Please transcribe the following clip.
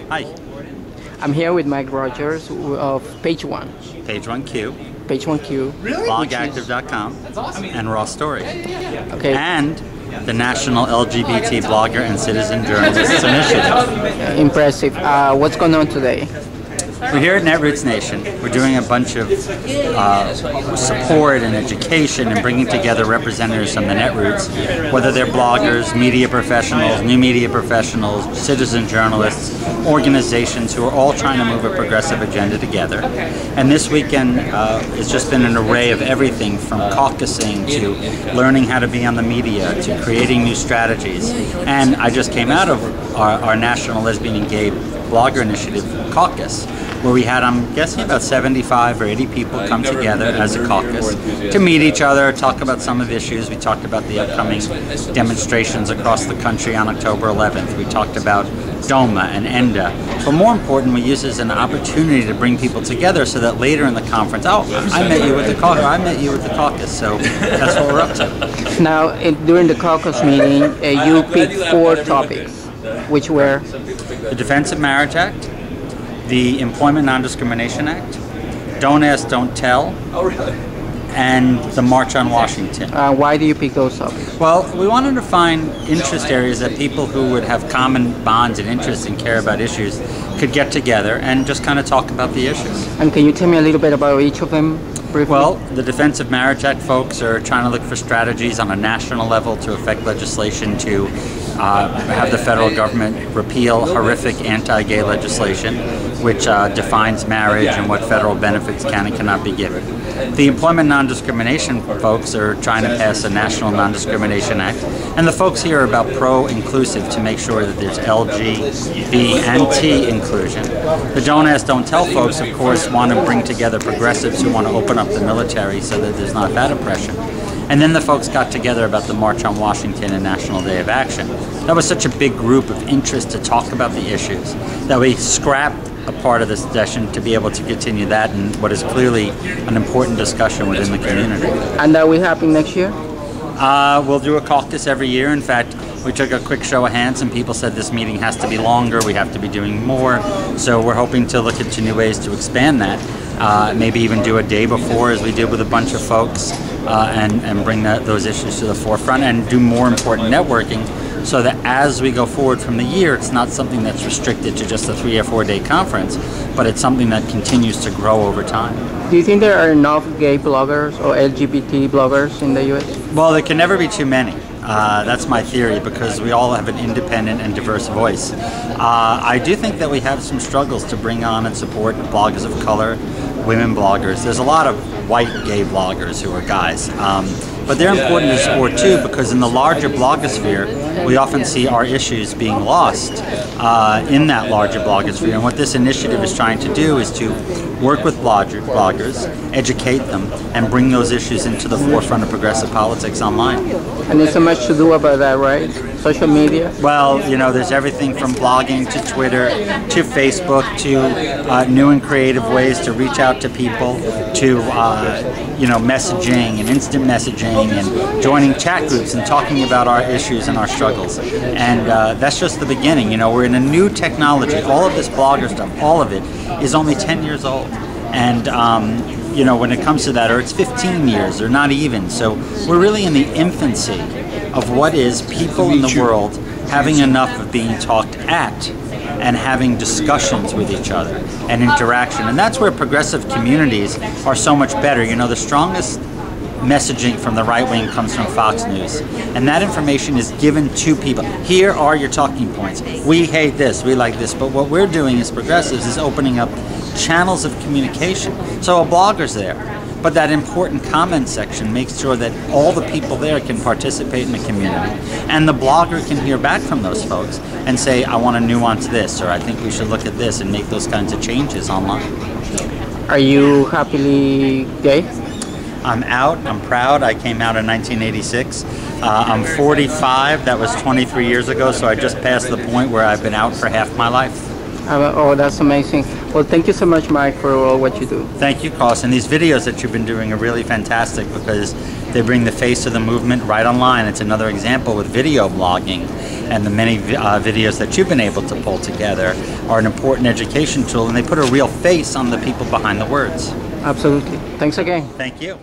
Hi. I'm here with Mike Rogers of Page One. Page 1Q. Page 1Q. Blogactive.com. And Raw Story. Okay. And the National LGBT Blogger and Citizen Journalists Initiative. Impressive. What's going on today? We're here at Netroots Nation. We're doing a bunch of support and education and bringing together representatives from the Netroots, whether they're bloggers, media professionals, new media professionals, citizen journalists, organizations who are all trying to move a progressive agenda together. And this weekend it's just been an array of everything from caucusing to learning how to be on the media to creating new strategies. And I just came out of our National Lesbian and Gay Blogger Initiative caucus, where we had, I'm guessing, about 75 or 80 people come together as a caucus to meet each other, talk about some of the issues. We talked about the upcoming demonstrations across the country on October 11th. We talked about DOMA and ENDA. But more important, we use it as an opportunity to bring people together so that later in the conference, oh, I met you with the caucus, I met you with the caucus. So that's what we're up to. Now, during the caucus meeting, you picked 4 topics, which were? The Defense of Marriage Act, the Employment Non-Discrimination Act, Don't Ask, Don't Tell, and the March on Washington. Why do you pick those topics? Well, we wanted to find interest areas that people who would have common bonds and interests and care about issues could get together and just kind of talk about the issues. And can you tell me a little bit about each of them briefly? Well, the Defense of Marriage Act folks are trying to look for strategies on a national level to affect legislation to have the federal government repeal horrific anti-gay legislation, which defines marriage and what federal benefits can and cannot be given. The Employment Non-Discrimination folks are trying to pass a National Non-Discrimination Act, and the folks here are about pro-inclusive to make sure that there's L, G, B, and T inclusion. The Don't Ask, Don't Tell folks, of course, want to bring together progressives who want to open up the military so that there's not that oppression. And then the folks got together about the March on Washington and National Day of Action. That was such a big group of interest to talk about the issues that we scrapped a part of this session to be able to continue that in what is clearly an important discussion within the community. And that will happen next year? We'll do a caucus every year. In fact, we took a quick show of hands and people said this meeting has to be longer, we have to be doing more. So we're hoping to look into new ways to expand that. Maybe even do a day before, as we did with a bunch of folks, and bring those issues to the forefront and do more important networking, so that as we go forward from the year, it's not something that's restricted to just a 3 or 4 day conference, but it's something that continues to grow over time. Do you think there are enough gay bloggers or LGBT bloggers in the U.S.? Well, there can never be too many. That's my theory, because we all have an independent and diverse voice. I do think that we have some struggles to bring on and support bloggers of color, women bloggers. There's a lot of white gay bloggers who are guys. But they're important to support too, because in the larger blogosphere, we often see our issues being lost in that larger blogosphere. And what this initiative is trying to do is to work with bloggers, educate them, and bring those issues into the forefront of progressive politics online. And there's so much to do about that, right? Social media? Well, you know, there's everything from blogging to Twitter to Facebook to new and creative ways to reach out to people, to you know, messaging and instant messaging and joining chat groups and talking about our issues and our struggles. And that's just the beginning. You know, we're in a new technology. All of this blogger stuff, all of it, is only 10 years old. And you know, when it comes to that, or it's 15 years, or not even. So we're really in the infancy of what is people in the world having enough of being talked at and having discussions with each other and interaction. And that's where progressive communities are so much better. You know, the strongest messaging from the right wing comes from Fox News, and that information is given to people. Here are your talking points. We hate this, we like this, but what we're doing as progressives is opening up channels of communication. So a blogger's there, but that important comment section makes sure that all the people there can participate in the community, and the blogger can hear back from those folks and say, I want to nuance this, or I think we should look at this, and make those kinds of changes online. Are you happily gay? I'm out, I'm proud. I came out in 1986. I'm 45, that was 23 years ago, so I just passed the point where I've been out for half my life. Oh, that's amazing. Well, thank you so much, Mike, for all what you do. Thank you, Carlos. And these videos that you've been doing are really fantastic because they bring the face of the movement right online. It's another example with video blogging, and the many videos that you've been able to pull together are an important education tool, and they put a real face on the people behind the words. Absolutely. Thanks again. Thank you.